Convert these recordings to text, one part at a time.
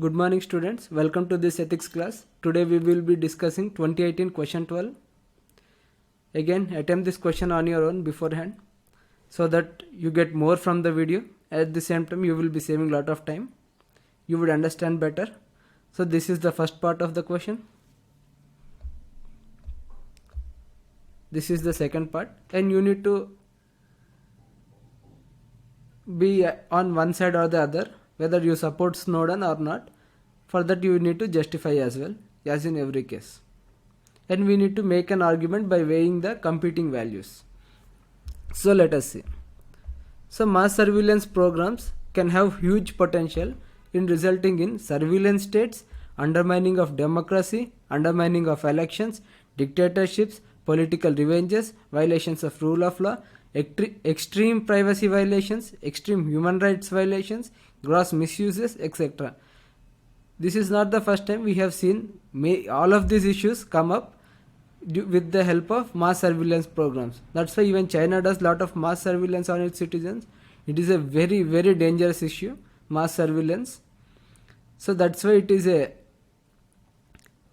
Good morning students, welcome to this ethics class. Today we will be discussing 2018 question 12. Again attempt this question on your own beforehand so that you get more from the video. At the same time you will be saving lot of time. You would understand better. So this is the first part of the question. This is the second part and you need to be on one side or the other, whether you support Snowden or not. For that you need to justify as well, as in every case. And we need to make an argument by weighing the competing values. So let us see. So mass surveillance programs can have huge potential in resulting in surveillance states, undermining of democracy, undermining of elections, dictatorships, political revenges, violations of rule of law, extreme privacy violations, extreme human rights violations, gross misuses, etc. This is not the first time we have seen all of these issues come up with the help of mass surveillance programs. That's why even China does lot of mass surveillance on its citizens. It is a very, very dangerous issue, mass surveillance. So that's why it is a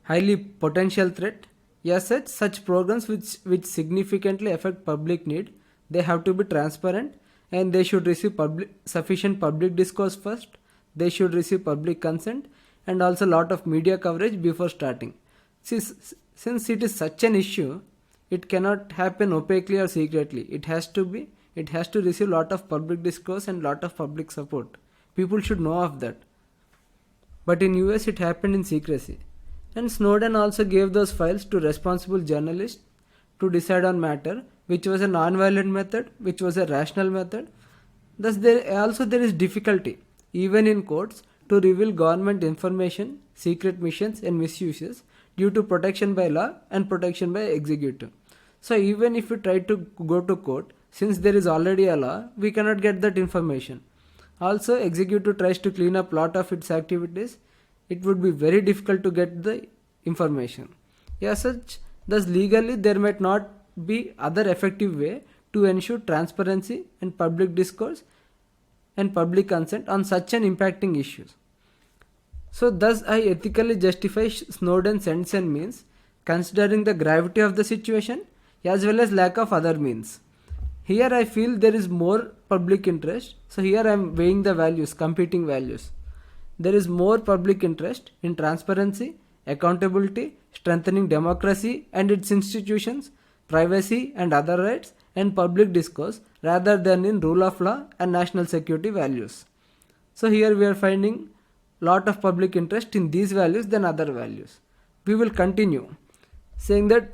highly potential threat. As such programs which significantly affect public need, they have to be transparent and they should receive sufficient public discourse first. They should receive public consent and also lot of media coverage before starting. Since it is such an issue, it cannot happen opaquely or secretly. It has to receive lot of public discourse and lot of public support. People should know of that. But in US it happened in secrecy. And Snowden also gave those files to responsible journalists to decide on matter, which was a non-violent method, which was a rational method. Thus there is difficulty, even in courts, to reveal government information, secret missions and misuses due to protection by law and protection by executive. So even if we try to go to court, since there is already a law, we cannot get that information. Also, executive tries to clean up lot of its activities. It would be very difficult to get the information. As such, thus legally there might not be other effective way to ensure transparency and public discourse and public consent on such an impacting issues. So thus I ethically justify Snowden's sends and means, considering the gravity of the situation as well as lack of other means. Here I feel there is more public interest. So here I am weighing the values, competing values. There is more public interest in transparency, accountability, strengthening democracy and its institutions, privacy and other rights, and public discourse rather than in rule of law and national security values. So here we are finding lot of public interest in these values than other values. We will continue saying that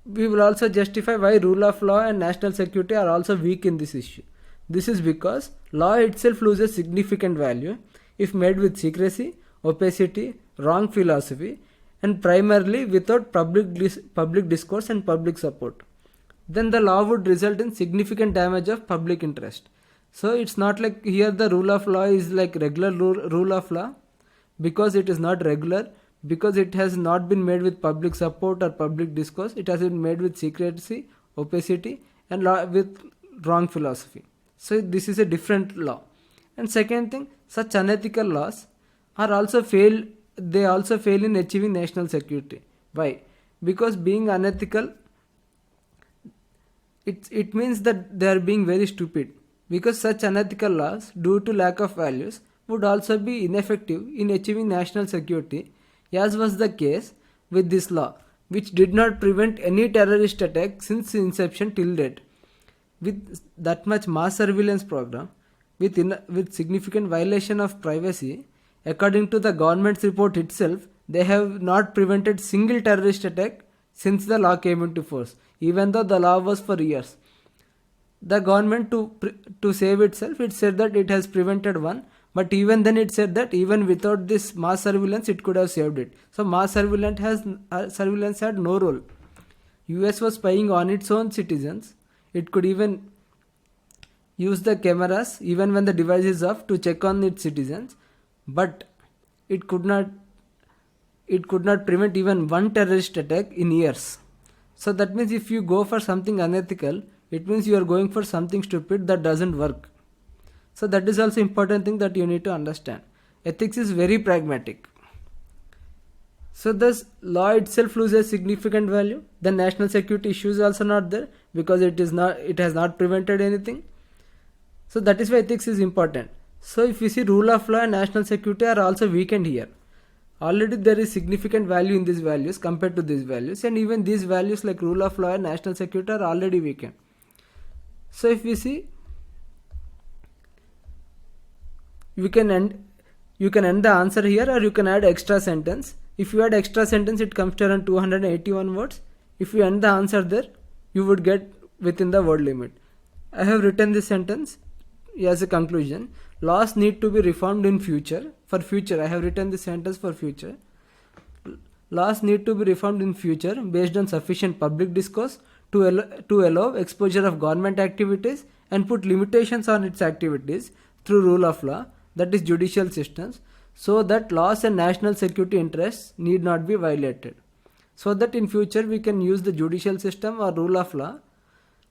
we will also justify why rule of law and national security are also weak in this issue. This is because law itself loses significant value if made with secrecy, opacity, wrong philosophy, and primarily without public discourse and public support. Then the law would result in significant damage of public interest. So it's not like here the rule of law is like regular rule of law, because it is not regular, because it has not been made with public support or public discourse. It has been made with secrecy, opacity, and with wrong philosophy. So this is a different law. And second thing, such unethical laws are also fail in achieving national security. Why? Because being unethical, it means that they are being very stupid. Because such unethical laws, due to lack of values, would also be ineffective in achieving national security, as was the case with this law, which did not prevent any terrorist attack since inception till date. With that much mass surveillance program, with significant violation of privacy, according to the government's report itself, they have not prevented single terrorist attack since the law came into force, even though the law was for years. The government, to save itself, it said that it has prevented one, but even then it said that even without this mass surveillance it could have saved it. So mass surveillance had no role. US was spying on its own citizens. It could even use the cameras even when the device is off to check on its citizens, but it could not prevent even one terrorist attack in years. So that means if you go for something unethical, it means you are going for something stupid that doesn't work. So that is also important thing that you need to understand. Ethics is very pragmatic. So thus law itself loses significant value. The national security issue is also not there because it has not prevented anything. So that is why ethics is important. So if you see, rule of law and national security are also weakened here. Already there is significant value in these values compared to these values, and even these values like rule of law and national security are already weakened. So if we see, you can end the answer here, or you can add extra sentence. If you add extra sentence, it comes to around 281 words. If you end the answer there, you would get within the word limit. I have written this sentence as a conclusion. Laws need to be reformed in future. For future, I have written this sentence for future. Laws need to be reformed in future based on sufficient public discourse to allow exposure of government activities and put limitations on its activities through rule of law, that is judicial systems, so that laws and national security interests need not be violated. So that in future we can use the judicial system or rule of law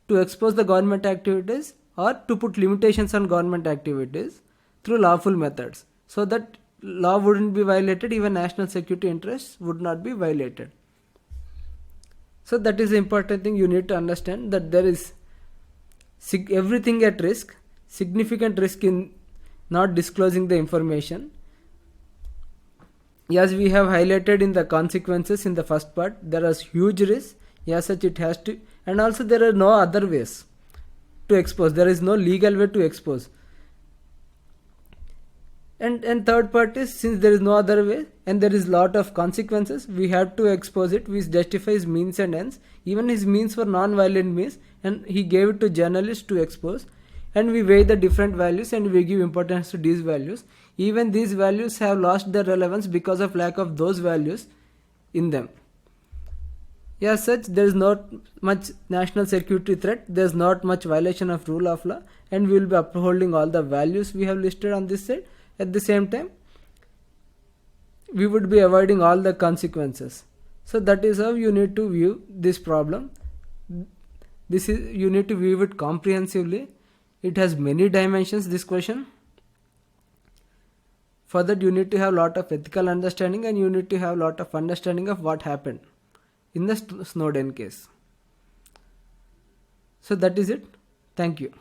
to expose the government activities or to put limitations on government activities through lawful methods, so that law wouldn't be violated, even national security interests would not be violated. So that is the important thing you need to understand, that there is everything at risk, significant risk in not disclosing the information. As we have highlighted in the consequences in the first part, there is huge risk, as such it has to, and also there are no other ways to expose, there is no legal way to expose. And third part is, since there is no other way and there is lot of consequences, we have to expose it, which justifies means and ends. Even his means were non-violent means, and he gave it to journalists to expose, and we weigh the different values and we give importance to these values. Even these values have lost their relevance because of lack of those values in them. As such, there is not much national security threat, there is not much violation of rule of law, and we will be upholding all the values we have listed on this side. At the same time, we would be avoiding all the consequences. So that is how you need to view this problem. You need to view it comprehensively. It has many dimensions, this question. For that, you need to have lot of ethical understanding, and you need to have lot of understanding of what happened in the Snowden case. So that is it. Thank you.